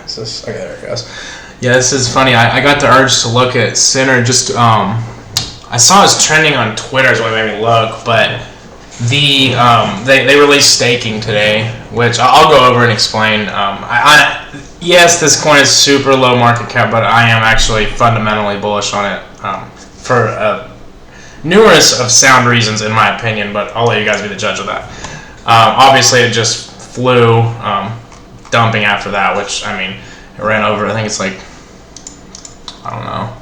Is this okay? There it goes. Yeah, this is funny. I got the urge to look at Sinner. Just I saw it was trending on Twitter, is what made me look. But they released staking today, which I'll go over and explain. Yes, this coin is super low market cap, but I am actually fundamentally bullish on it for numerous of sound reasons, in my opinion. But I'll let you guys be the judge of that. Obviously, it just flew, dumping after that, which I mean, it ran over. I think it's like, I don't know,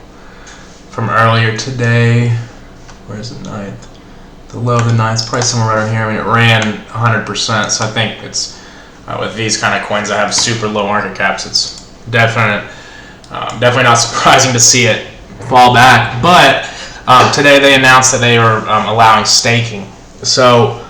from earlier today. Where's the 9th? The low of the 9th, probably somewhere around here. I mean, it ran 100%. So I think it's with these kind of coins that have super low market caps, it's definitely not surprising to see it fall back. But today they announced that they are allowing staking. So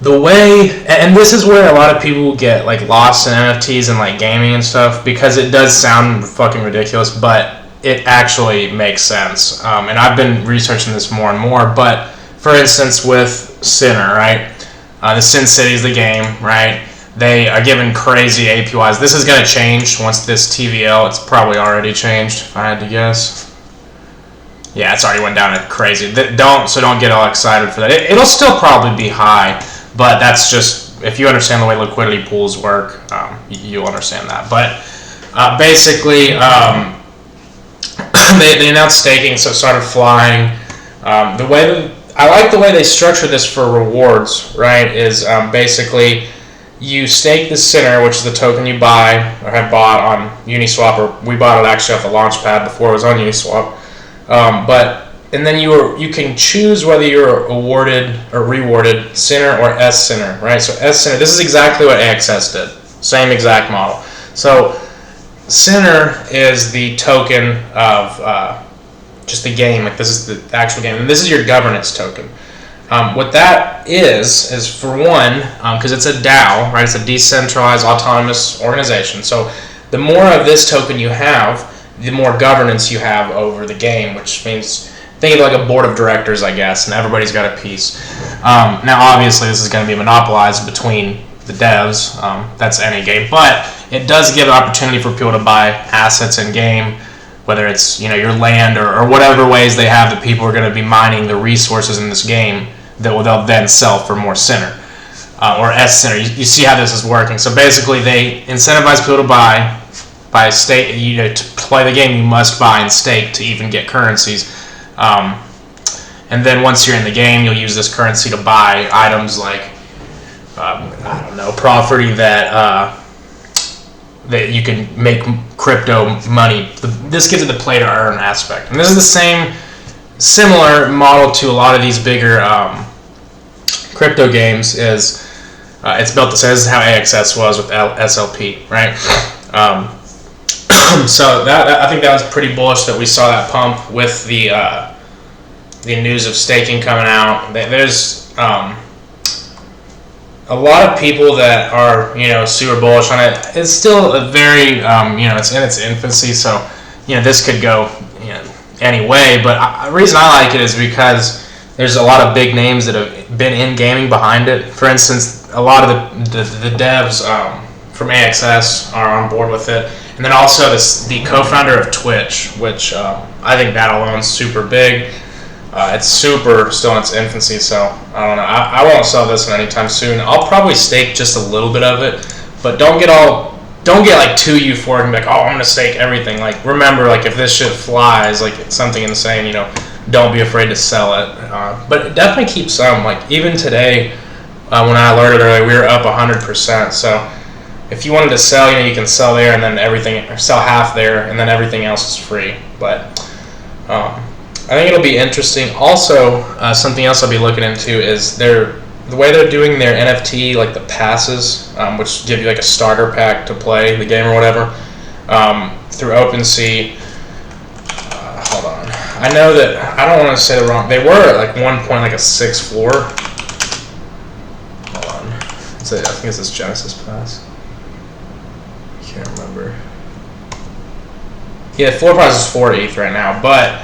the way, and this is where a lot of people get like lost in NFTs and like gaming and stuff, because it does sound fucking ridiculous, but it actually makes sense. And I've been researching this more and more. But for instance, with Sinner, right? The Sin City is the game, right? They are given crazy APYs. This is going to change once this TVL. It's probably already changed, if I had to guess. Yeah, it's already went down to crazy. Don't get all excited for that. It'll still probably be high, but that's just, if you understand the way liquidity pools work, you'll understand that. But basically, they announced staking, so it started flying. I like the way they structure this for rewards, right? Is basically you stake the Sinner, which is the token you buy or have bought on Uniswap, or we bought it actually off the Launchpad before it was on Uniswap. And then you can choose whether you're awarded or rewarded Sinner or S Sinner, right? So S Sinner, this is exactly what AXS did, same exact model. So Sinner is the token of just the game, like this is the actual game, and this is your governance token. What that is for one, because it's a DAO, right? It's a decentralized autonomous organization. So the more of this token you have, the more governance you have over the game, which means think of it like a board of directors, I guess, and everybody's got a piece. Now, obviously, this is going to be monopolized between the devs. That's any game, but it does give an opportunity for people to buy assets in game, whether it's your land or whatever ways they have that people are going to be mining the resources in this game that they'll then sell for more Sinner or S Sinner. You see how this is working. So basically, they incentivize people to buy stake. To play the game, you must buy and stake to even get currencies. And then once you're in the game, you'll use this currency to buy items like I don't know, property that you can make crypto money. This gives it the play to earn aspect, and this is the similar model to a lot of these bigger crypto games. Is it's built to say this is how AXS was with SLP, right? So I think that was pretty bullish that we saw that pump with the news of staking coming out. There's a lot of people that are super bullish on it. It's still a very it's in its infancy, so this could go any way. But the reason I like it is because there's a lot of big names that have been in gaming behind it. For instance, a lot of the devs from AXS are on board with it. And then also the co-founder of Twitch, which I think that alone is super big. It's super still in its infancy, so I don't know. I won't sell this one anytime soon. I'll probably stake just a little bit of it, but don't get like too euphoric and be like, oh, I'm gonna stake everything. Like, remember, like if this shit flies, like it's something insane, don't be afraid to sell it. But definitely keep some. Like even today, when I alerted earlier, we were up 100%. So if you wanted to sell, you can sell there and then everything, or sell half there, and then everything else is free. But I think it'll be interesting. Also, something else I'll be looking into is the way they're doing their NFT, like the passes, which give you like a starter pack to play the game or whatever, through OpenSea. Hold on. I know that, I don't want to say the wrong, they were at like one point like a 6th floor. Hold on. I think it's this Genesis pass. Can't remember. Yeah, the floor price is 4 ETH right now, but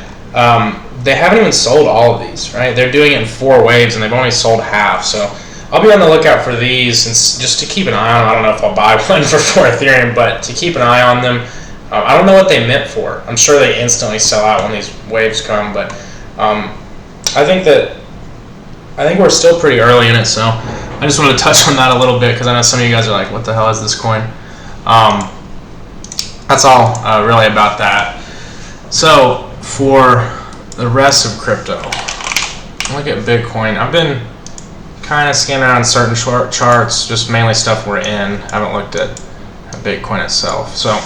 they haven't even sold all of these, right? They're doing it in 4 waves, and they've only sold half. So I'll be on the lookout for these and just to keep an eye on them. I don't know if I'll buy one for Ethereum, but to keep an eye on them. I don't know what they meant for. I'm sure they instantly sell out when these waves come, but I think we're still pretty early in it, so I just wanted to touch on that a little bit because I know some of you guys are like, what the hell is this coin? That's all really about that. So for the rest of crypto, look at Bitcoin. I've been kind of scanning around certain charts, just mainly stuff we're in. I haven't looked at Bitcoin itself. So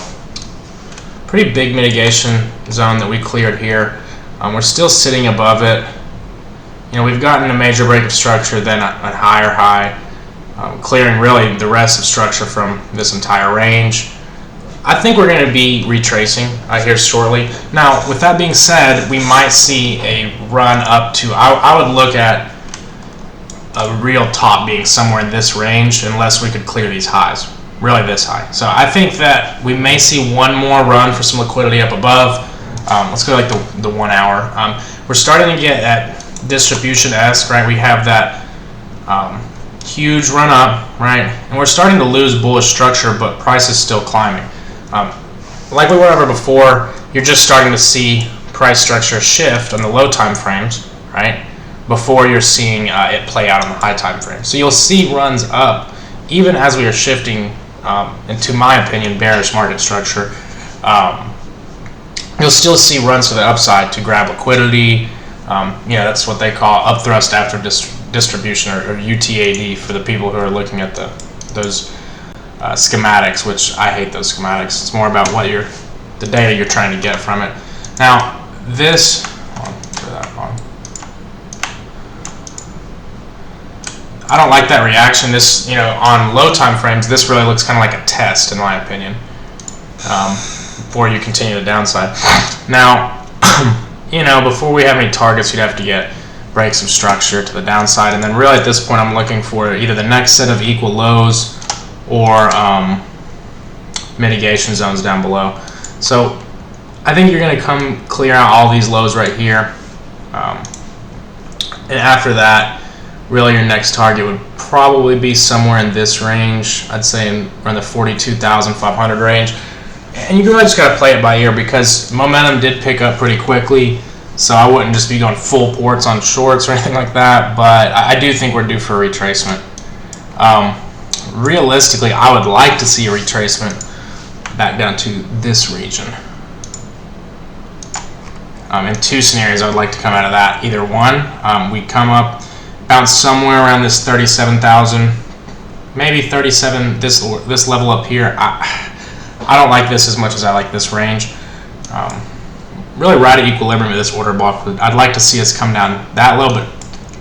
pretty big mitigation zone that we cleared here. We're still sitting above it. You know, we've gotten a major break of structure, then a higher high, clearing really the rest of structure from this entire range. I think we're going to be retracing here shortly. Now, with that being said, we might see a run up to, I would look at a real top being somewhere in this range unless we could clear these highs, really this high. So I think that we may see one more run for some liquidity up above. Let's go like the 1 hour. We're starting to get at distribution-esque, right? We have that huge run up, right? And we're starting to lose bullish structure, but price is still climbing. Like we went over before, you're just starting to see price structure shift on the low time frames, right? Before you're seeing it play out on the high time frame. So you'll see runs up even as we are shifting into, my opinion, bearish market structure. You'll still see runs to the upside to grab liquidity. That's what they call upthrust after distribution, or UTAD for the people who are looking at those schematics, which I hate those schematics. It's more about what the data you're trying to get from it. Now this, I don't like that reaction. This, on low time frames, this really looks kind of like a test, in my opinion, before you continue the downside. Now, before we have any targets, you'd have to get breaks of structure to the downside, and then really at this point, I'm looking for either the next set of equal lows or mitigation zones down below. So I think you're going to come clear out all these lows right here, and after that, really your next target would probably be somewhere in this range. I'd say around the 42,500 range, and you really just got to play it by ear because momentum did pick up pretty quickly. So I wouldn't just be going full ports on shorts or anything like that, but I do think we're due for a retracement. Realistically, I would like to see a retracement back down to this region. In two scenarios, I would like to come out of that. Either one, we come up, bounce somewhere around this 37,000, maybe 37, this level up here. I don't like this as much as I like this range. Really right at equilibrium with this order block. I'd like to see us come down that low, but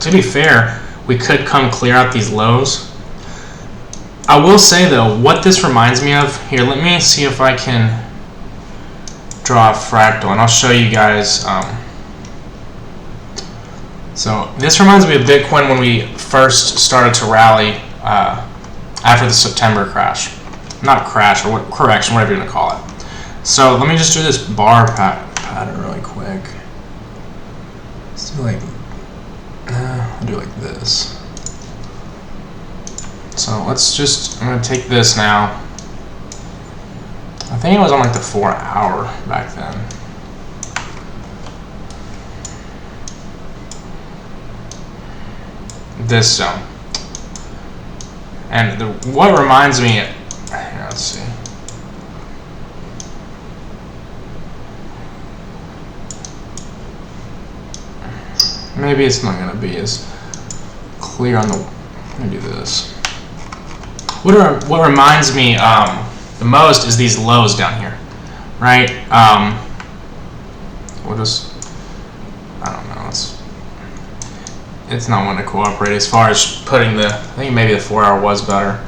to be fair, we could come clear out these lows. I will say though, what this reminds me of, here, let me see if I can draw a fractal, and I'll show you guys. So this reminds me of Bitcoin when we first started to rally after the September crash. Not crash, or correction, whatever you're going to call it. So let me just do this bar pattern really quick. Let's do I'll do like this. So I'm going to take this now. I think it was on like the 4 hour back then. This zone. And what reminds me, here, let's see. Maybe it's not going to be as clear on the, let me do this. What reminds me the most is these lows down here, right? We'll just, I don't know, it's not one to cooperate as far as putting I think maybe the 4 hour was better.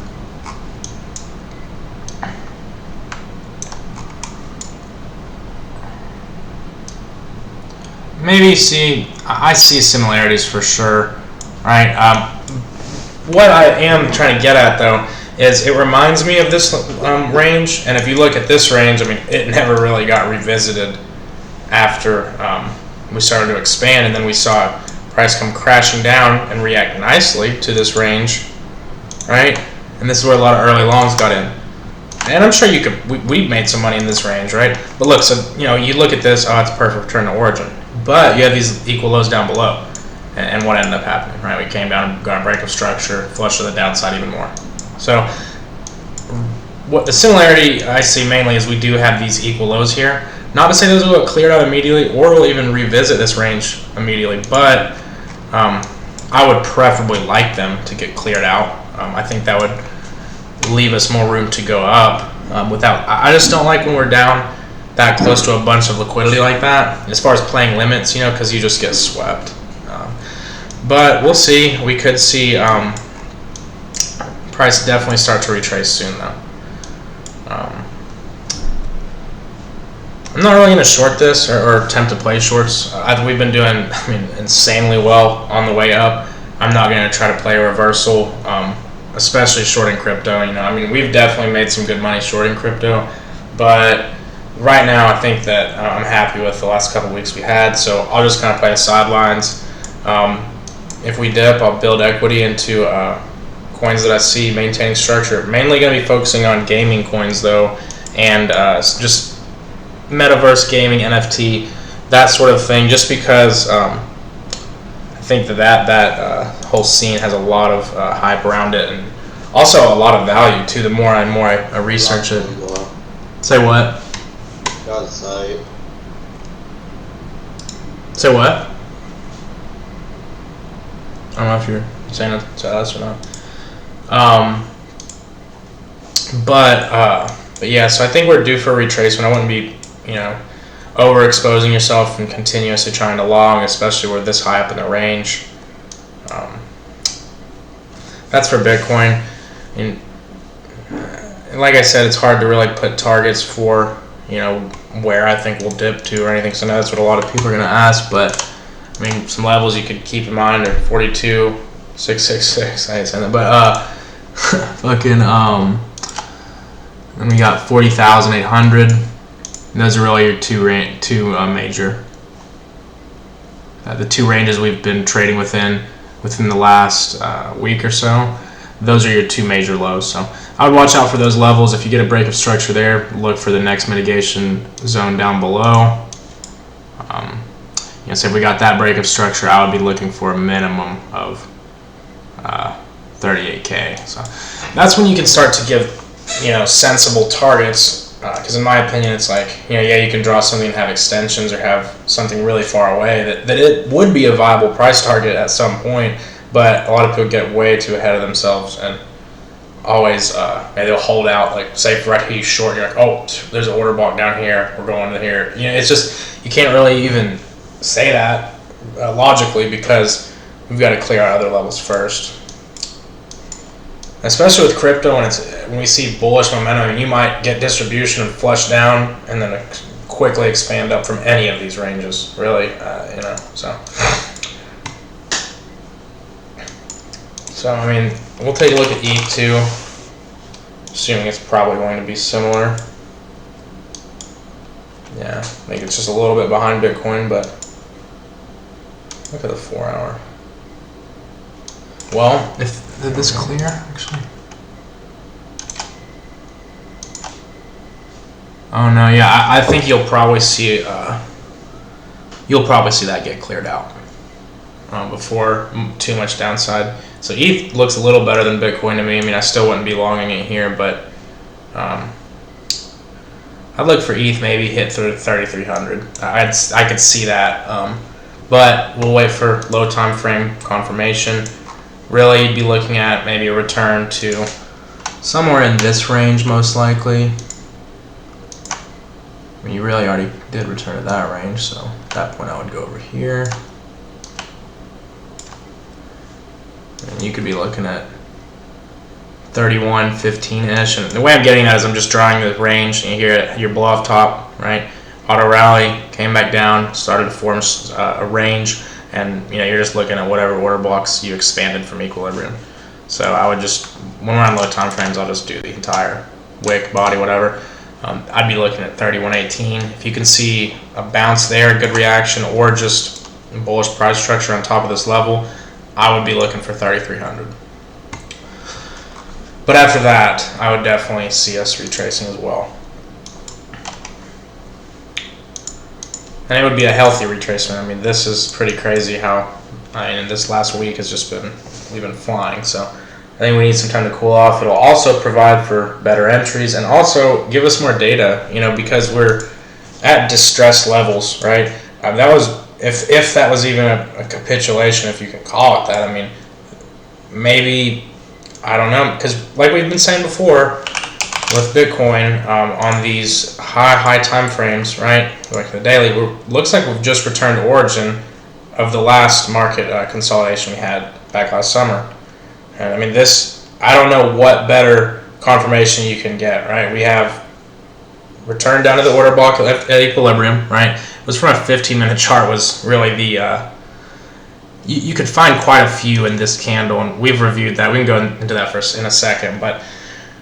Maybe I see similarities for sure, right? What I am trying to get at though is it reminds me of this range, and if you look at this range, I mean, it never really got revisited after we started to expand, and then we saw price come crashing down and react nicely to this range, right? And this is where a lot of early longs got in. And I'm sure you could. We made some money in this range, right? But look, so you look at this. Oh, it's a perfect return to origin. But you have these equal lows down below, and what ended up happening, right? We came down and got a break of structure, flushed to the downside even more. So, what the similarity I see mainly is we do have these equal lows here. Not to say those will get cleared out immediately, or we'll even revisit this range immediately, but I would preferably like them to get cleared out. I think that would leave us more room to go up without. I just don't like when we're down that close to a bunch of liquidity like that. As far as playing limits, because you just get swept. But we'll see. We could see price definitely start to retrace soon, though. I'm not really going to short this or attempt to play shorts. We've been doing, insanely well on the way up. I'm not going to try to play a reversal, especially shorting crypto. We've definitely made some good money shorting crypto, but right now I think that I'm happy with the last couple weeks we had. So I'll just kind of play the sidelines. If we dip, I'll build equity into coins that I see maintaining structure. Mainly going to be focusing on gaming coins though, and just metaverse gaming, NFT, that sort of thing, just because I think that whole scene has a lot of hype around it, and also a lot of value too. The more and more I research it. Say what? Got a site. Say what? I don't know if you're saying it to us or not. But yeah, so I think we're due for a retracement. I wouldn't be overexposing yourself and continuously trying to long, especially we're this high up in the range. That's for Bitcoin. And like I said, it's hard to really put targets for where I think we'll dip to or anything. So I know that's what a lot of people are going to ask, but some levels you could keep in mind are 42,666. I ain't saying that, but fucking and we got 40,800. Those are really your two major. The two ranges we've been trading within the last week or so. Those are your two major lows. So I would watch out for those levels. If you get a break of structure there, look for the next mitigation zone down below. So if we got that break of structure, I would be looking for a minimum of 38K. So that's when you can start to give sensible targets. Because in my opinion, it's like, you can draw something and have extensions or have something really far away that it would be a viable price target at some point, but a lot of people get way too ahead of themselves and always, maybe they'll hold out, like say right here you short, you're like, oh, there's an order block down here, we're going to here. It's just, you can't really even say that logically because we've got to clear out other levels first. Especially with crypto, when we see bullish momentum, you might get distribution and flush down, and then quickly expand up from any of these ranges. Really, So we'll take a look at ETH too, assuming it's probably going to be similar. Yeah, I think it's just a little bit behind Bitcoin, but look at the 4 hour. Well, did this clear actually? Oh no, yeah, I think you'll probably see that get cleared out before too much downside. So ETH looks a little better than Bitcoin to me. I still wouldn't be longing it here, but I'd look for ETH maybe hit through 3,300. I could see that, but we'll wait for low time frame confirmation. Really, you'd be looking at maybe a return to somewhere in this range, most likely. You really already did return to that range, so at that point I would go over here. And you could be looking at 31.15-ish. And the way I'm getting at is I'm just drawing the range, and you hear it, your blow off top, right? Auto rally, came back down, started to form a range. And you're just looking at whatever order blocks you expanded from equilibrium. So I would just, when we're on low time frames, I'll just do the entire wick, body, whatever. I'd be looking at 31.18. If you can see a bounce there, good reaction, or just bullish price structure on top of this level, I would be looking for 3,300. But after that, I would definitely see us retracing as well. And it would be a healthy retracement. I mean, this is pretty crazy how, this last week has just been, we've been flying. So I think we need some time to cool off. It'll also provide for better entries and also give us more data, because we're at distressed levels, right? That was, if that was even a capitulation, if you can call it that. I mean, maybe, I don't know, because like we've been saying before with Bitcoin, on these high time frames, right, like the daily, looks like we've just returned to origin of the last market consolidation we had back last summer. And I mean, I don't know what better confirmation you can get, right? We have returned down to the order block at equilibrium, right? It was from a 15-minute chart, was really the you could find quite a few in this candle, and we've reviewed that. We can go into that in a second, but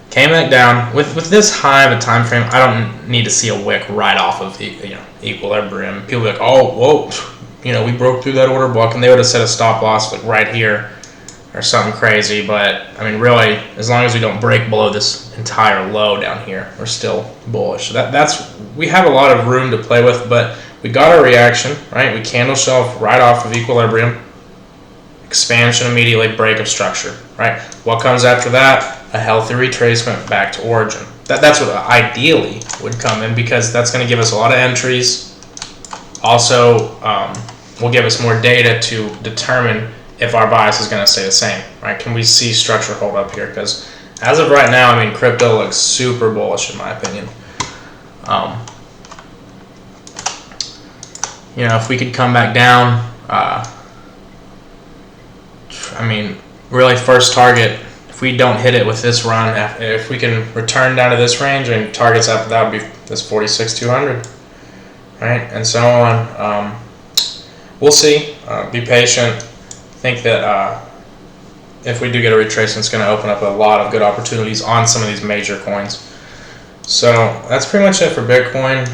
came back down with this high of a time frame. I don't need to see a wick right off of equilibrium. People be like, oh, whoa, we broke through that order block, and they would have set a stop loss like right here or something crazy. But I mean, really, as long as we don't break below this entire low down here, we're still bullish. We have a lot of room to play with, but we got our reaction, right? We candle shelf right off of equilibrium, expansion immediately, break of structure, right? What comes after that? A healthy retracement back to origin. That's what ideally would come in, because that's going to give us a lot of entries. Also, will give us more data to determine if our bias is going to stay the same, right? Can we see structure hold up here? Because as of right now, I mean, crypto looks super bullish in my opinion. If we could come back down, I mean, really first target, if we don't hit it with this run, if we can return down to this range, and targets after that would be this 46,200, right? And so on. We'll see. Be patient. I think that if we do get a retracement, it's going to open up a lot of good opportunities on some of these major coins. So that's pretty much it for Bitcoin.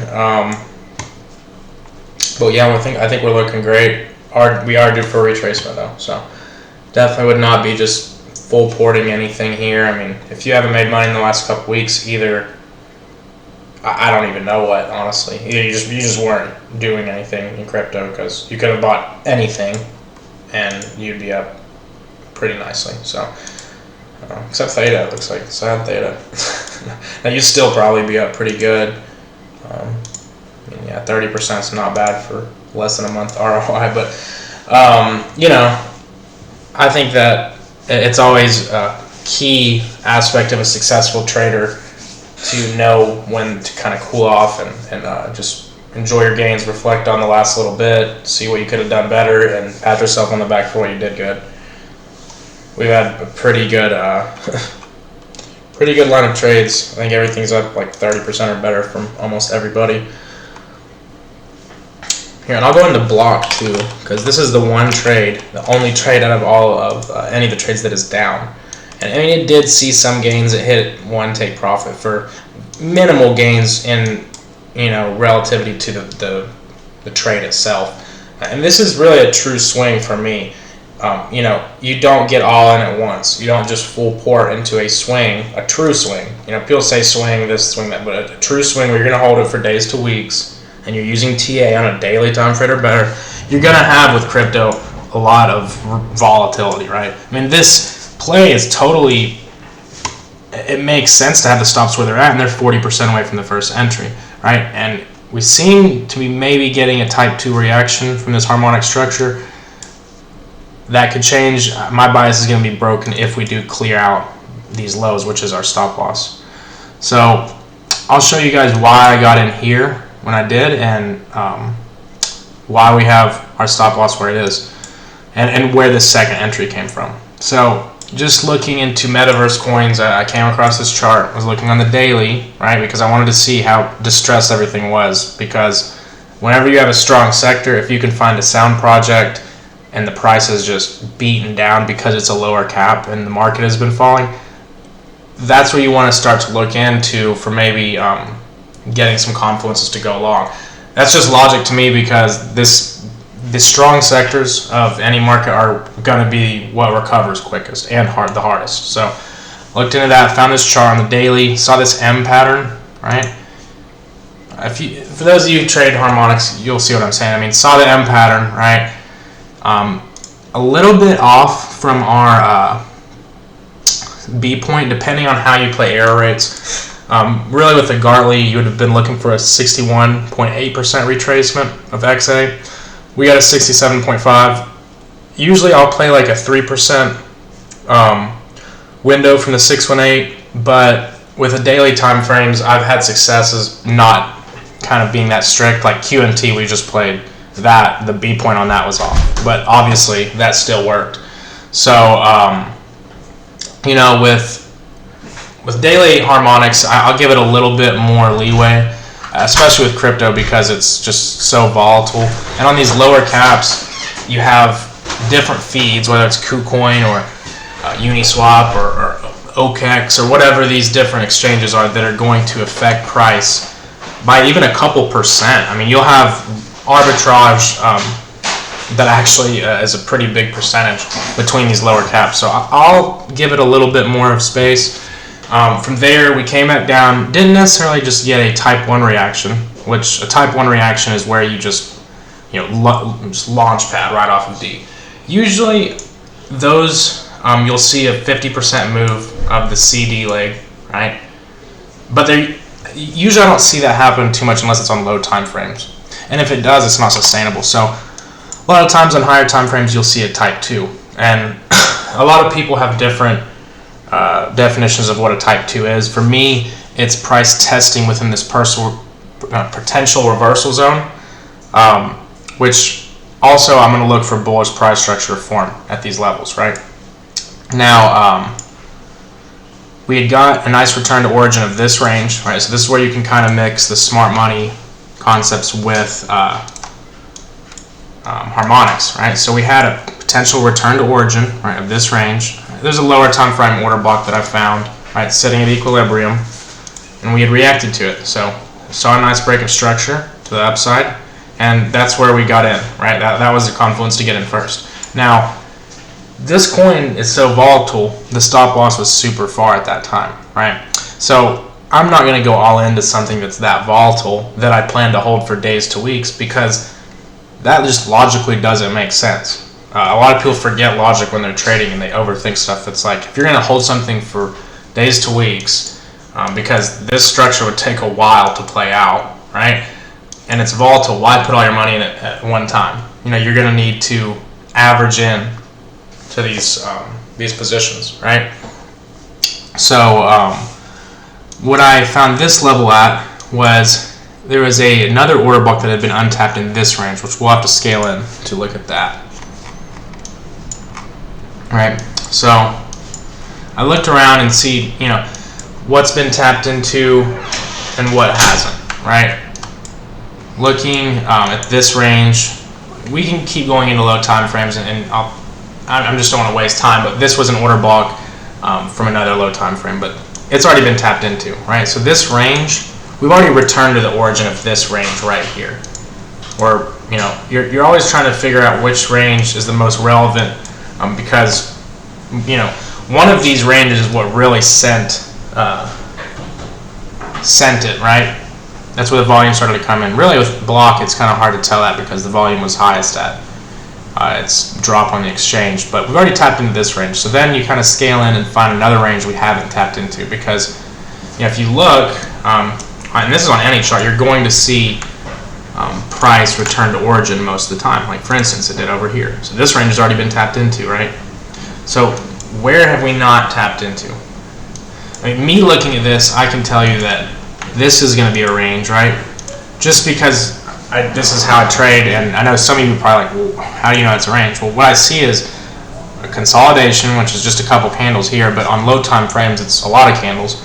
But yeah, I think we're looking great. We are due for a retracement though, so definitely would not be just full porting anything here. I mean, if you haven't made money in the last couple weeks, either I don't even know what, honestly. Either you just weren't doing anything in crypto, because you could have bought anything and you'd be up pretty nicely. So except theta, it looks like sad theta. Now you'd still probably be up pretty good. 30% is not bad for less than a month ROI, but I think that it's always a key aspect of a successful trader to know when to kind of cool off and just enjoy your gains, reflect on the last little bit, see what you could have done better, and pat yourself on the back for what you did good. We've had a pretty good line of trades. I think everything's up like 30% or better from almost everybody. Here, and I'll go into block too, because this is the one trade, the only trade out of all of any of the trades that is down. And I mean, it did see some gains. It hit one take profit for minimal gains in, relativity to the trade itself. And this is really a true swing for me. You don't get all in at once. You don't just full port into a swing, a true swing. People say swing this, swing that, but a true swing where you're going to hold it for days to weeks, and you're using TA on a daily time frame or better, you're going to have with crypto a lot of volatility, right? I mean, this play is totally, it makes sense to have the stops where they're at, and they're 40% away from the first entry, right? And we seem to be maybe getting a type 2 reaction from this harmonic structure. That could change. My bias is going to be broken if we do clear out these lows, which is our stop loss. So I'll show you guys why I got in here when I did, and why we have our stop loss where it is, and where this second entry came from. So just looking into metaverse coins, I came across this chart. I was looking on the daily, right, because I wanted to see how distressed everything was, because whenever you have a strong sector, if you can find a sound project and the price is just beaten down because it's a lower cap and the market has been falling, that's where you want to start to look into for maybe getting some confluences to go along. That's just logic to me, because the strong sectors of any market are going to be what recovers quickest and the hardest. So Looked into that, found this chart on the daily, saw this M pattern, right? For those of you who trade harmonics, you'll see what I'm saying. I mean, saw the M pattern, right? A little bit off from our B point, depending on how you play error rates. Really, with the Gartley, you would have been looking for a 61.8% retracement of XA. We got a 67.5. Usually, I'll play like a 3% window from the 618, but with the daily time frames, I've had successes not kind of being that strict. Like QNT, we just played that, the B point on that was off, but obviously that still worked. So you know, with daily harmonics, I'll give it a little bit more leeway, especially with crypto, because it's just so volatile. And on these lower caps, you have different feeds, whether it's KuCoin or Uniswap or OKEx or whatever these different exchanges are, that are going to affect price by even a couple percent. I mean, you'll have arbitrage that actually is a pretty big percentage between these lower caps. So I'll give it a little bit more of space. From there, we came back down. Didn't necessarily just get a type 1 reaction, which a type 1 reaction is where you just, you know, just launch pad right off of D. Usually those, you'll see a 50% move of the CD leg, right? But usually I don't see that happen too much unless it's on low time frames. And if it does, it's not sustainable. So a lot of times on higher time frames, you'll see a type 2. And a lot of people have different definitions of what a type 2 is. For me, it's price testing within this potential reversal zone, which also I'm going to look for bullish price structure form at these levels, right? Now, we had got a nice return to origin of this range, right? So this is where you can kind of mix the smart money concepts with harmonics, right? So we had a potential return to origin, right, of this range. There's a lower time frame order block that I found, right, sitting at equilibrium, and we had reacted to it. So saw a nice break of structure to the upside, and that's where we got in, right? That was the confluence to get in first. Now, this coin is so volatile, the stop loss was super far at that time, right? So I'm not going to go all into something that's that volatile that I plan to hold for days to weeks, because that just logically doesn't make sense. A lot of people forget logic when they're trading, and they overthink stuff. That's like, if you're going to hold something for days to weeks, because this structure would take a while to play out, right? And it's volatile, why put all your money in it at one time? You know, you're going to need to average in to these positions, right? So what I found this level at was there was another order block that had been untapped in this range, which we'll have to scale in to look at that. Right, so I looked around and see, you know, what's been tapped into and what hasn't, right? Looking at this range, we can keep going into low time frames, and I just don't want to waste time, but this was an order block from another low time frame, but it's already been tapped into, right? So this range, we've already returned to the origin of this range right here. Or, you know, you're always trying to figure out which range is the most relevant, because, you know, one of these ranges is what really sent it, right? That's where the volume started to come in. Really, with block, it's kind of hard to tell that because the volume was highest at its drop on the exchange. But we've already tapped into this range. So then you kind of scale in and find another range we haven't tapped into, because, you know, if you look, and this is on any chart, you're going to see price return to origin most of the time. Like, for instance, it did over here. So this range has already been tapped into, right? So where have we not tapped into? I mean, me looking at this, I can tell you that this is going to be a range, right? Just because this is how I trade, and I know some of you are probably like, well, how do you know it's a range? Well, what I see is a consolidation, which is just a couple candles here, but on low time frames, it's a lot of candles.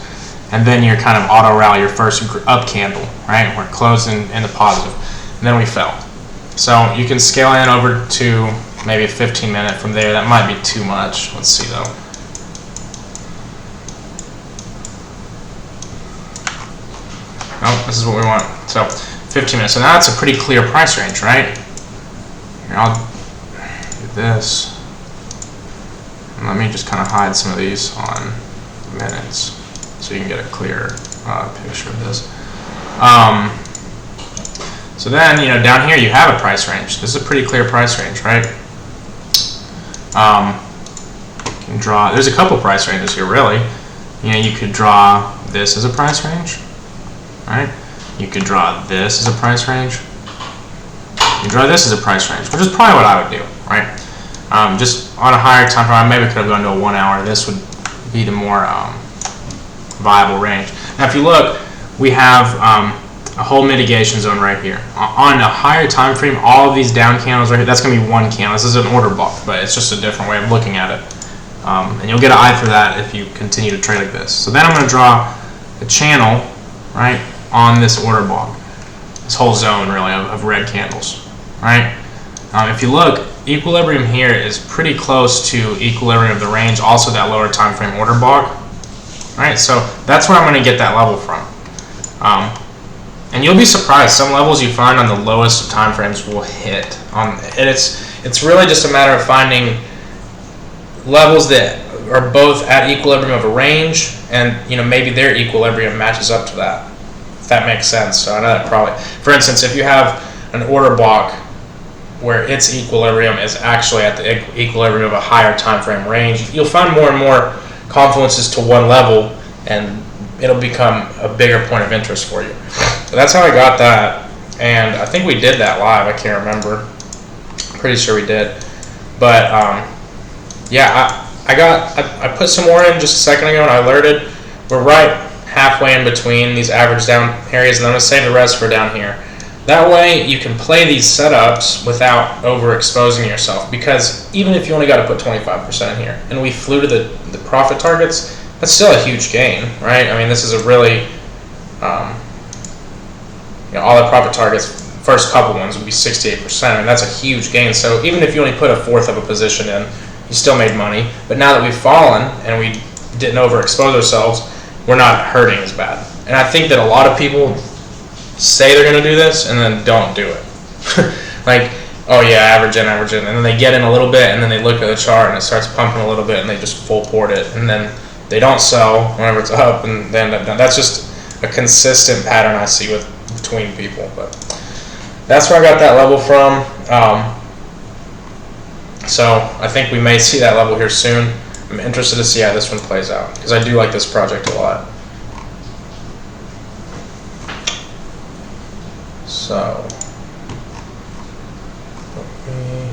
And then you're kind of auto rally your first up candle, right? We're closing in the positive. And then we fell. So you can scale in over to maybe a 15-minute from there. That might be too much. Let's see though. Oh, this is what we want. So 15 minutes. So now it's a pretty clear price range, right? Here, I'll do this. And let me just kind of hide some of these on minutes, so you can get a clearer picture of this. So then, down here you have a price range. This is a pretty clear price range, right? You can draw. There's a couple price ranges here, really. You could draw this as a price range, right? You could draw this as a price range. You draw this as a price range, which is probably what I would do, right? Just on a higher time frame, I maybe could have gone to a 1 hour. This would be the more viable range. Now, if you look, we have a whole mitigation zone right here. On a higher time frame, all of these down candles right here, that's going to be one candle. This is an order block, but it's just a different way of looking at it. And you'll get an eye for that if you continue to trade like this. So then I'm going to draw a channel, right, on this order block. This whole zone, really, of red candles, right? If you look, equilibrium here is pretty close to equilibrium of the range, also that lower time frame order block, right? So that's where I'm going to get that level from. And you'll be surprised, some levels you find on the lowest of time frames will hit. And it's really just a matter of finding levels that are both at equilibrium of a range, and maybe their equilibrium matches up to that, if that makes sense. So I know that probably, for instance, if you have an order block where its equilibrium is actually at the equilibrium of a higher time frame range, you'll find more and more confluences to one level, and it'll become a bigger point of interest for you. So that's how I got that, and I think we did that live. I can't remember. I'm pretty sure we did, but yeah, I put some more in just a second ago, and I alerted. We're right halfway in between these average down areas, and I'm going to save the rest for down here. That way you can play these setups without overexposing yourself, because even if you only got to put 25% in here, and we flew to the profit targets, that's still a huge gain, right? I mean, this is a really, all the profit targets, first couple ones would be 68%, I mean, that's a huge gain. So even if you only put a fourth of a position in, you still made money. But now that we've fallen and we didn't overexpose ourselves, we're not hurting as bad. And I think that a lot of people say they're going to do this and then don't do it. Like, oh yeah, average in, and then they get in a little bit, and then they look at the chart and it starts pumping a little bit, and they just full port it, and then they don't sell whenever it's up, and they end up down. That's just a consistent pattern I see between people. But that's where I got that level from. So I think we may see that level here soon. I'm interested to see how this one plays out, because I do like this project a lot. So let me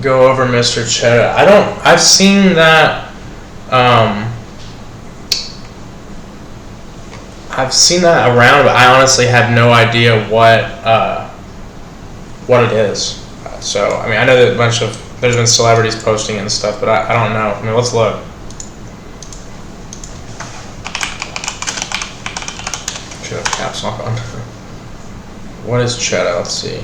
go over Mr. Cheddar. I've seen that. I've seen that around, but I honestly have no idea what it is. So I mean, I know that there's been celebrities posting and stuff, but I don't know. I mean, let's look. Should have caps lock on. What is Cheddar? Let's see.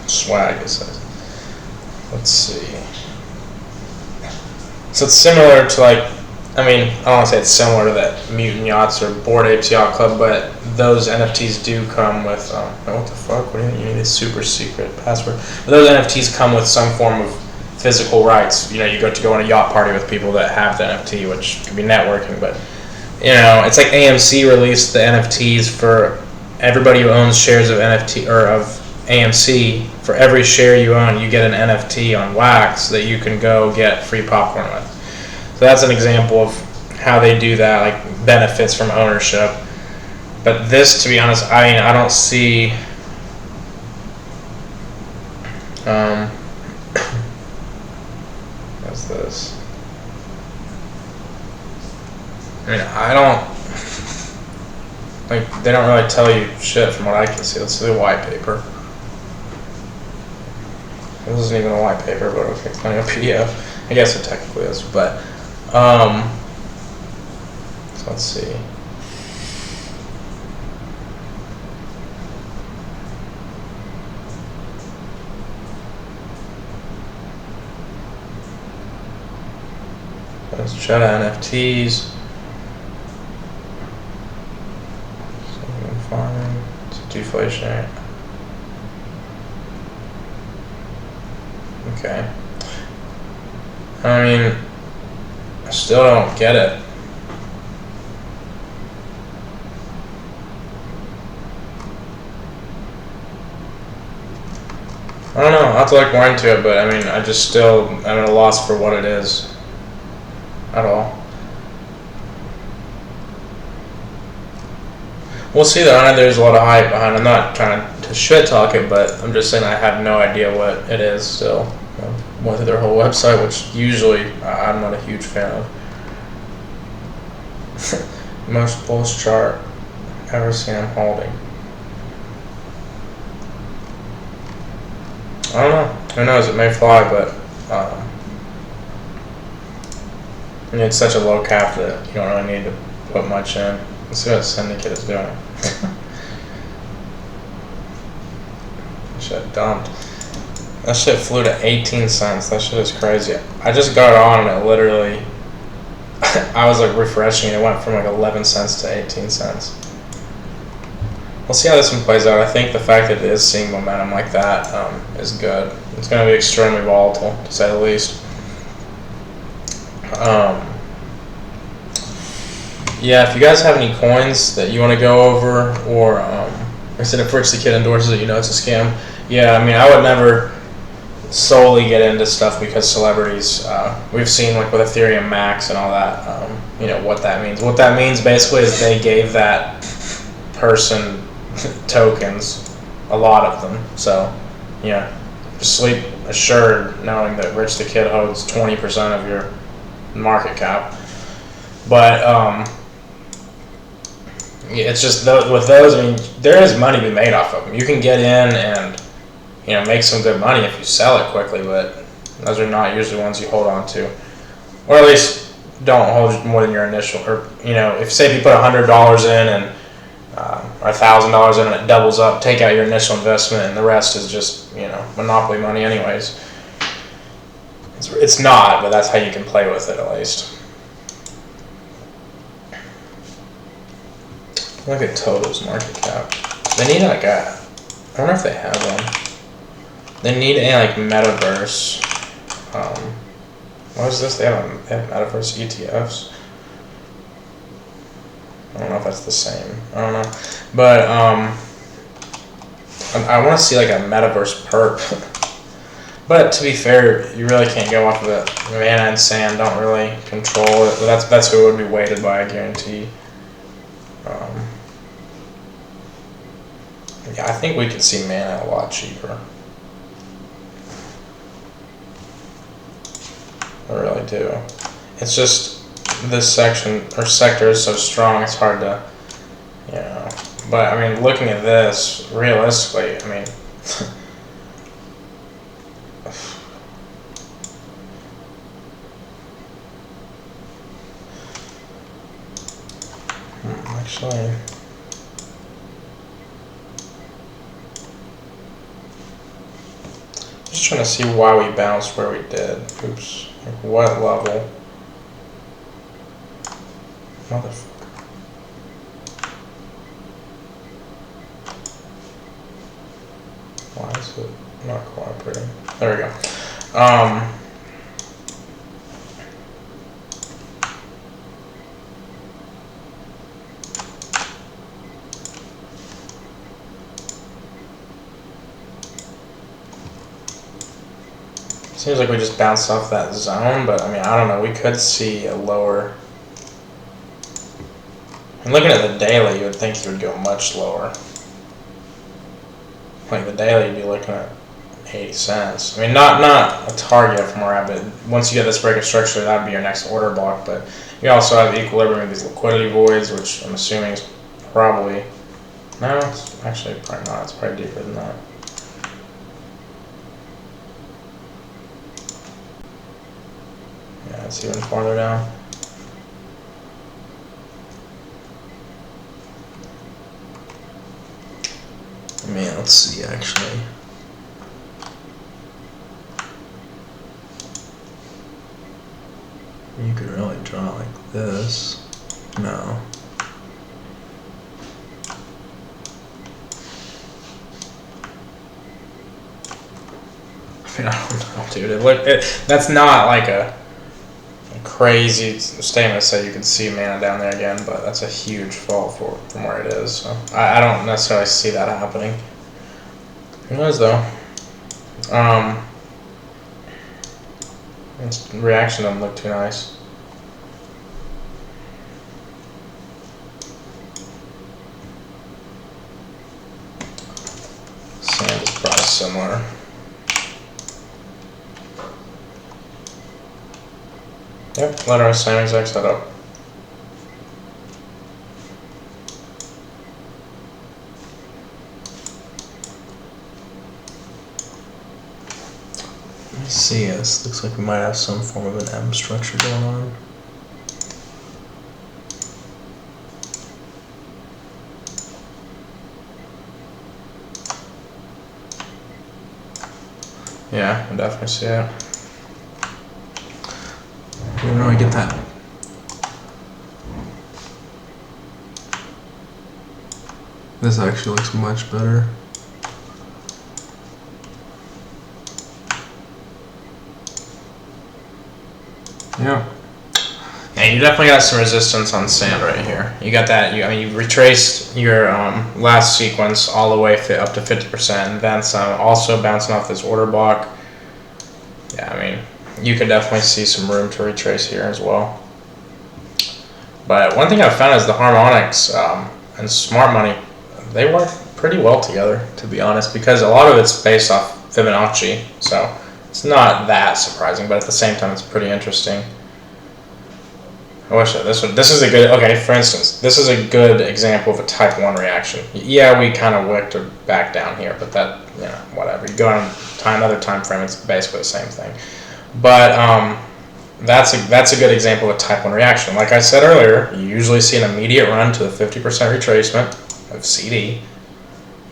Swag, it says. Let's see. So it's similar to, like, I mean, I don't want to say it's similar to that Mutant Yachts or Bored Apes Yacht Club, but those NFTs do come with, what the fuck, what do you need a super secret password? But those NFTs come with some form of physical rights. You go to go on a yacht party with people that have the NFT, which could be networking, but, it's like AMC released the NFTs for everybody who owns shares of NFT, or of AMC. For every share you own, you get an NFT on wax that you can go get free popcorn with. So that's an example of how they do that, like benefits from ownership. But this, to be honest, I don't see. What's this? I mean, I don't. Like, they don't really tell you shit from what I can see. Let's see the white paper. This isn't even a white paper, but okay, it's not a PDF. I guess it technically is, but so let's see. Let's try to NFTs. Farming. It's deflationary. Okay. I mean, I still don't get it. I don't know. I'll have to look more into it, but I mean, I just still am at a loss for what it is at all. We'll see though. I know there's a lot of hype behind it. I'm not trying to shit talk it, but I'm just saying I have no idea what it is still. Went through their whole website, which usually I'm not a huge fan of. Most bullish chart ever seen him holding. I don't know. Who knows? It may fly, but I mean, it's such a low cap that you don't really need to put much in. Let's see what Syndicate is doing. Shit dumped. That shit flew to 18 cents. That shit is crazy. I just got on and it literally, I was like refreshing and it went from like 11 cents to 18 cents. We'll see how this one plays out. I think the fact that it is seeing momentum like that is good. It's going to be extremely volatile, to say the least. Yeah, if you guys have any coins that you want to go over, or I said if Rich the Kid endorses it, you know it's a scam. Yeah, I mean, I would never solely get into stuff because celebrities, we've seen like with Ethereum Max and all that, you know, what that means. What that means basically is they gave that person tokens, a lot of them. So, yeah, just sleep assured knowing that Rich the Kid holds 20% of your market cap. But, yeah, it's just with those, I mean, there is money to be made off of them. You can get in and, you know, make some good money if you sell it quickly, but those are not usually ones you hold on to. Or at least don't hold more than your initial, or, you know, if you put $100 in and or $1,000 in and it doubles up, take out your initial investment and the rest is just, you know, monopoly money anyways. It's not, but that's how you can play with it at least. Look at Total's market cap. They need like a, I wonder if they have one. They need a like metaverse. What is this? They have metaverse ETFs. I don't know if that's the same. I don't know, but I want to see like a metaverse perp. But to be fair, you really can't go off of it. Mana and Sand don't really control it. But that's who it would be weighted by, I guarantee. Yeah, I think we could see Mana a lot cheaper. I really do. It's just this section or sector is so strong, it's hard to, you know. But I mean, looking at this realistically, I mean, actually. Just trying to see why we bounced where we did. Oops. Like what level? Motherfucker. Why is it not cooperating? There we go. Seems like we just bounced off that zone, but I mean, I don't know. We could see a lower. And looking at the daily, you would think you would go much lower. Like the daily, you'd be looking at 80 cents. I mean, not a target from where I'm at, but once you get this break of structure, that would be your next order block. But you also have equilibrium of these liquidity voids, which I'm assuming is probably. No, it's actually probably not. It's probably deeper than that. Yeah, it's even farther down. I mean, let's see actually. You could really draw like this. No. I mean, I don't know, dude. That's not like a crazy statement to say you could see mana down there again, but that's a huge fall from where it is. So I don't necessarily see that happening. Who knows though? Its reaction doesn't look too nice. Sand is probably similar. Yep, let our same exact setup. Let me see, this looks like we might have some form of an M structure going on. Yeah, I definitely see it. I don't really get that. This actually looks much better. Yeah. And you definitely got some resistance on sand right here. You got that. I mean, you retraced your last sequence all the way up to 50%, and then some. Also bouncing off this order block. Yeah, I mean, you could definitely see some room to retrace here as well. But one thing I've found is the harmonics and smart money, they work pretty well together, to be honest, because a lot of it's based off Fibonacci, so it's not that surprising, but at the same time, it's pretty interesting. I wish this is a good, okay, for instance, this is a good example of a type 1 reaction. Yeah, we kind of wicked or back down here, but that, you know, whatever. You go on another time frame, it's basically the same thing. But that's a good example of a type 1 reaction. Like I said earlier, you usually see an immediate run to the 50% retracement of CD,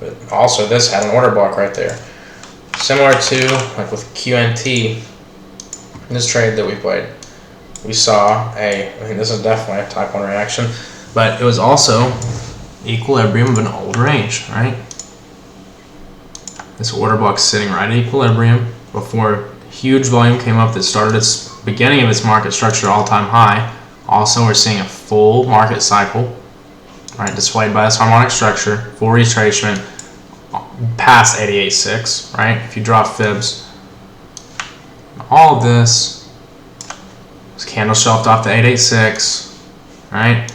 but also this had an order block right there. Similar to, like with QNT, this trade that we played, we saw I mean, this is definitely a type 1 reaction, but it was also equilibrium of an old range, right? This order block sitting right at equilibrium before huge volume came up that started its beginning of its market structure all-time high. Also, we're seeing a full market cycle, right, displayed by this harmonic structure, full retracement past 88.6, right? If you draw fibs, all of this candle shelved off to 886, right?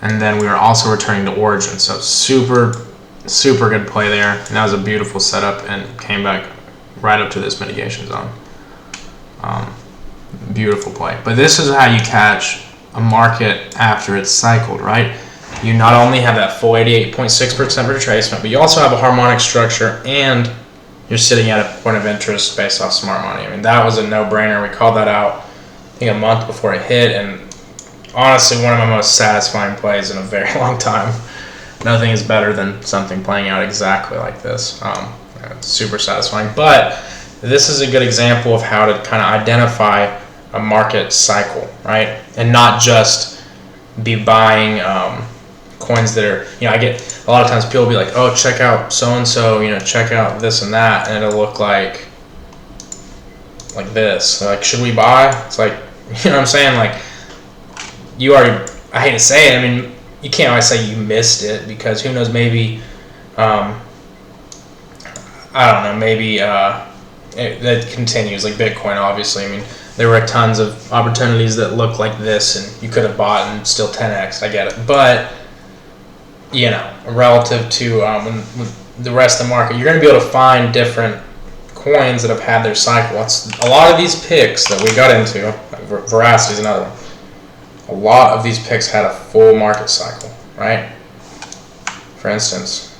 And then we were also returning to origin, so super good play there. And that was a beautiful setup and came back right up to this mitigation zone. Beautiful play. But this is how you catch a market after it's cycled, right? You not only have that full 88.6% retracement, but you also have a harmonic structure, and you're sitting at a point of interest based off smart money. I mean, that was a no-brainer. We called that out, I think, a month before it hit, and honestly, one of my most satisfying plays in a very long time. Nothing is better than something playing out exactly like this. It's super satisfying. But this is a good example of how to kind of identify a market cycle, right? And not just be buying coins that are, you know, I get a lot of times people will be like, oh, check out so-and-so, you know, check out this and that, and it'll look like this. Like, should we buy? It's like, you know what I'm saying? Like, you already, I hate to say it, I mean, you can't always say you missed it, because who knows, maybe, I don't know, maybe that continues, like Bitcoin, obviously. I mean, there were tons of opportunities that look like this, and you could have bought and still 10x, I get it. But, you know, relative to the rest of the market, you're going to be able to find different coins that have had their cycle. It's a lot of these picks that we got into, Veracity is another one. A lot of these picks had a full market cycle, right? For instance,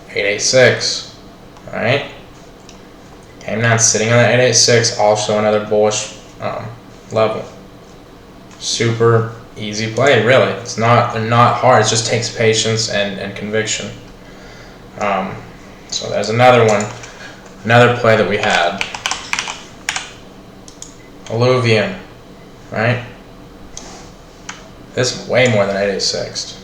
886, right? Came down sitting on that 886, also another bullish level. Super easy play, really. It's not hard. It just takes patience and conviction. So there's another one, another play that we had. Alluvium. right? This is way more than 886,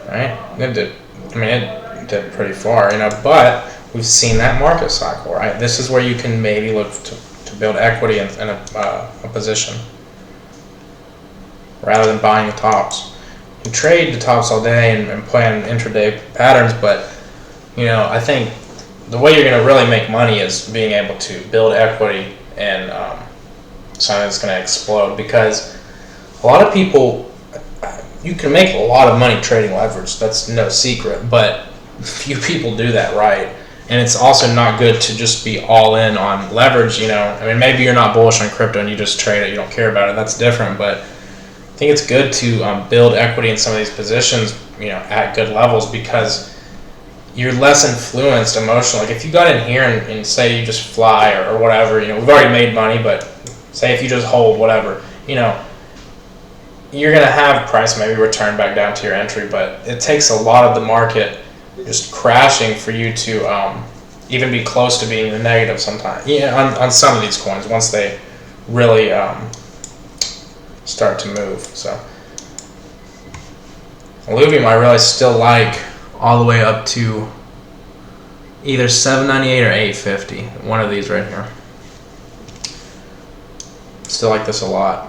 right? It did, I mean, it did pretty far, you know, but we've seen that market cycle, right? This is where you can maybe look to build equity in a position rather than buying the tops. You trade the tops all day and plan intraday patterns, but, you know, I think the way you're going to really make money is being able to build equity and something that's going to explode, because a lot of people, you can make a lot of money trading leverage, that's no secret, but few people do that right. And it's also not good to just be all in on leverage, you know. I mean, maybe you're not bullish on crypto and you just trade it, you don't care about it, that's different, but I think it's good to build equity in some of these positions, you know, at good levels, because you're less influenced emotionally. Like if you got in here and say you just fly or whatever, you know, we've already made money, but say if you just hold whatever, you know, you're going to have price maybe return back down to your entry, but it takes a lot of the market just crashing for you to even be close to being the negative sometimes. Yeah, on some of these coins once they really start to move. So Illuvium I really still like all the way up to either 798 or 850. One of these right here. Still like this a lot.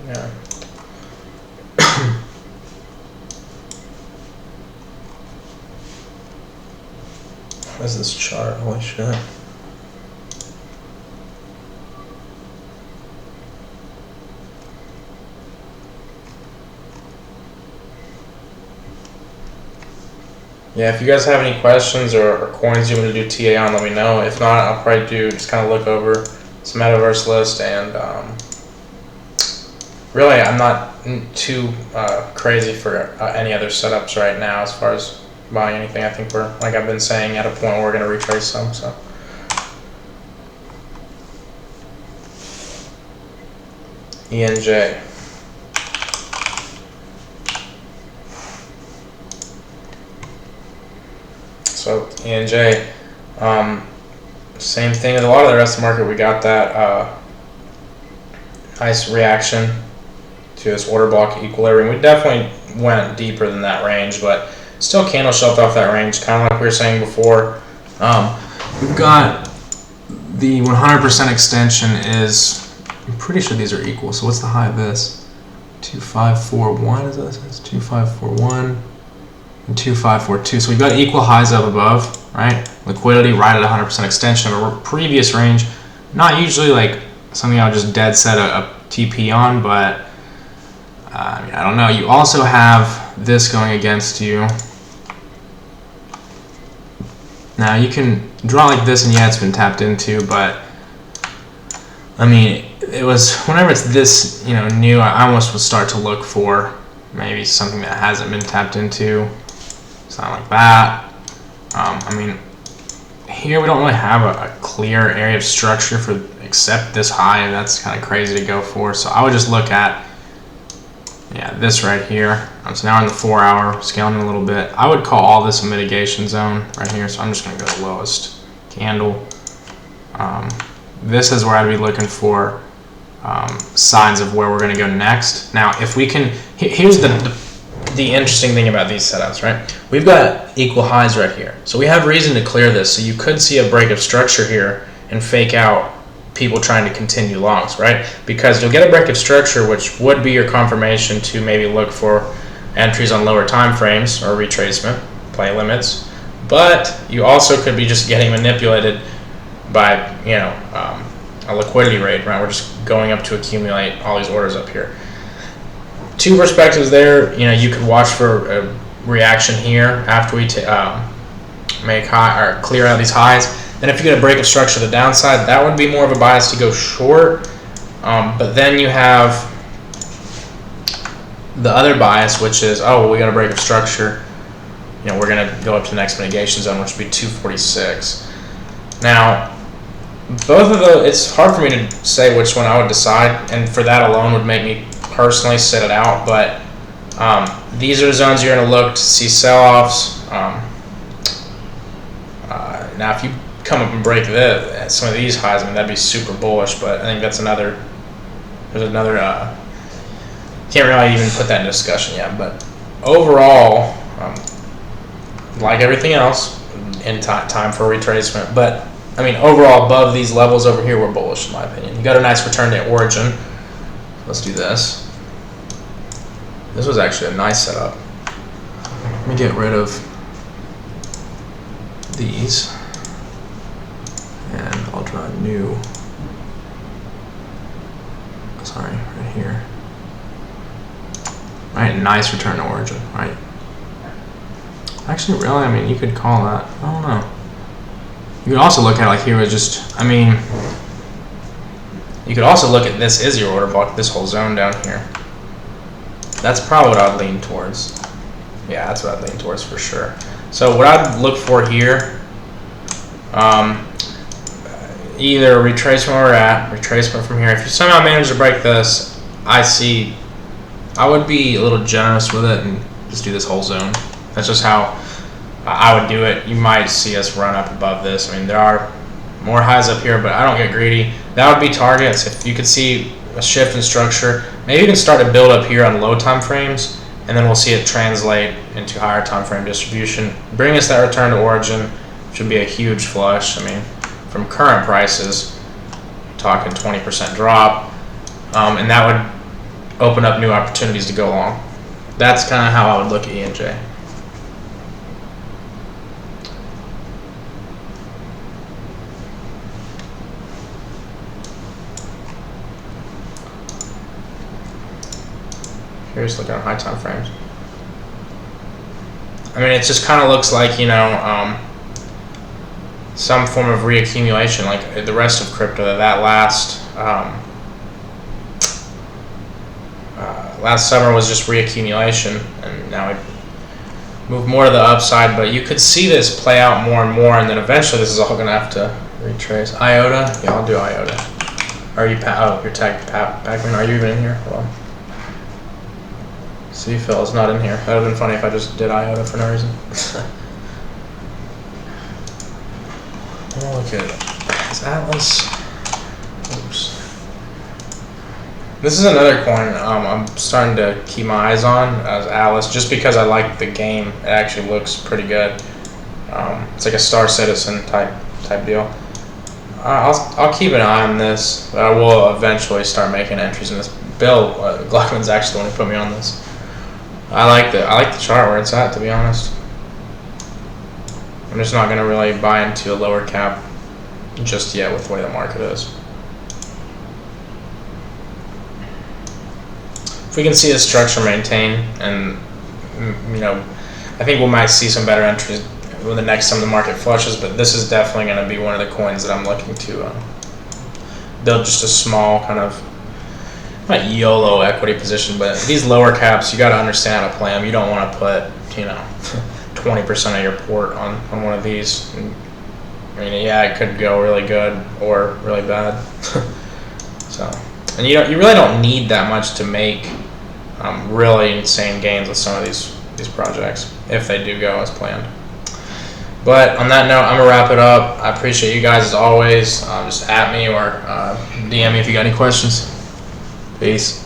Yeah. What is this chart? Holy shit. Yeah, if you guys have any questions or coins you want to do TA on, let me know. If not, I'll probably just kind of look over some metaverse list, and really I'm not too crazy for any other setups right now as far as buying anything. I think we're, like I've been saying, at a point where we're going to retrace some. So ENJ. So ENJ, same thing as a lot of the rest of the market. We got that nice reaction to this order block equilibrium. We definitely went deeper than that range, but still candle shelved off that range, kind of like we were saying before. We've got the 100% extension is, I'm pretty sure these are equal. So what's the high of this? 2541 is this? It's 2541 and 2542. So we've got equal highs up above, right? Liquidity right at 100% extension of a previous range. Not usually like something I would just dead set a TP on, but I don't know. You also have this going against you. Now you can draw like this, and yeah, it's been tapped into, but I mean, it was whenever it's this, you know, new, I almost would start to look for maybe something that hasn't been tapped into, something like that. I mean, here we don't really have a clear area of structure for except this high, and that's kind of crazy to go for. So I would just look at, yeah, this right here. So now in the 4 hour, scaling a little bit. I would call all this a mitigation zone right here. So I'm just going to go to the lowest candle. This is where I'd be looking for signs of where we're going to go next. Now, if we can, here's the interesting thing about these setups, right? We've got equal highs right here. So we have reason to clear this. So you could see a break of structure here and fake out people trying to continue longs, right? Because you'll get a break of structure, which would be your confirmation to maybe look for entries on lower time frames or retracement, play limits. But you also could be just getting manipulated by, you know, a liquidity rate, right? We're just going up to accumulate all these orders up here. Two perspectives there. You know, you could watch for a reaction here after we make high or clear out these highs. Then if you get a break of structure to the downside, that would be more of a bias to go short. But then you have the other bias, which is, oh, well, we got a break of structure. You know, we're going to go up to the next mitigation zone, which would be 246. Now, both of those, it's hard for me to say which one I would decide, and for that alone would make me personally sit it out. But these are the zones you're going to look to see sell-offs. Now, if you come up and break some of these highs, I mean, that'd be super bullish. But I think that's another. There's another. Can't really even put that in discussion yet. But overall, like everything else, in time for retracement. But I mean, overall, above these levels over here, we're bullish in my opinion. You got a nice return to origin. Let's do this. This was actually a nice setup. Let me get rid of these, and I'll draw a new. Sorry, right here. Right, nice return to origin. Right. Actually, really, I mean, you could call that. I don't know. You could also look at it like here was just. I mean, you could also look at this is your order block. This whole zone down here. That's probably what I'd lean towards. Yeah, that's what I'd lean towards for sure. So what I'd look for here, either retracement where we're at, retracement from here. If you somehow manage to break this, I would be a little generous with it and just do this whole zone. That's just how I would do it. You might see us run up above this. I mean, there are more highs up here, but I don't get greedy. That would be targets. If you could see a shift in structure, maybe you can start to build up here on low time frames, and then we'll see it translate into higher time frame distribution. Bring us that return to origin, which would be a huge flush. I mean, from current prices, talking 20% drop, and that would open up new opportunities to go long. That's kind of how I would look at ENJ. Here's looking at high time frames. I mean, it just kind of looks like, you know, some form of reaccumulation, like the rest of crypto. That last summer was just reaccumulation, and now we move more to the upside. But you could see this play out more and more, and then eventually this is all going to have to retrace. IOTA? Yeah, I'll do IOTA. Are you? Oh, you're tagged Pac-Man. Are you even in here? Hold on. See, Phil is not in here. That would have been funny if I just did IOTA for no reason. Oh, look at is Atlas. Oops. This is another coin I'm starting to keep my eyes on as Atlas, just because I like the game. It actually looks pretty good. It's like a Star Citizen type deal. I'll keep an eye on this, but I will eventually start making entries in this. Bill Gluckman's actually the one who put me on this. I like the chart where it's at, to be honest. I'm just not going to really buy into a lower cap just yet with the way the market is. If we can see the structure maintain, and you know, I think we might see some better entries when the next time the market flushes. But this is definitely going to be one of the coins that I'm looking to build just a small kind of. Not YOLO equity position, but these lower caps, you got to understand how to play them. You don't want to put, you know, 20% of your port on one of these. And, I mean, yeah, it could go really good or really bad. So, and you really don't need that much to make really insane gains with some of these projects if they do go as planned. But on that note, I'm gonna wrap it up. I appreciate you guys as always. Just at me or DM me if you got any questions. Peace.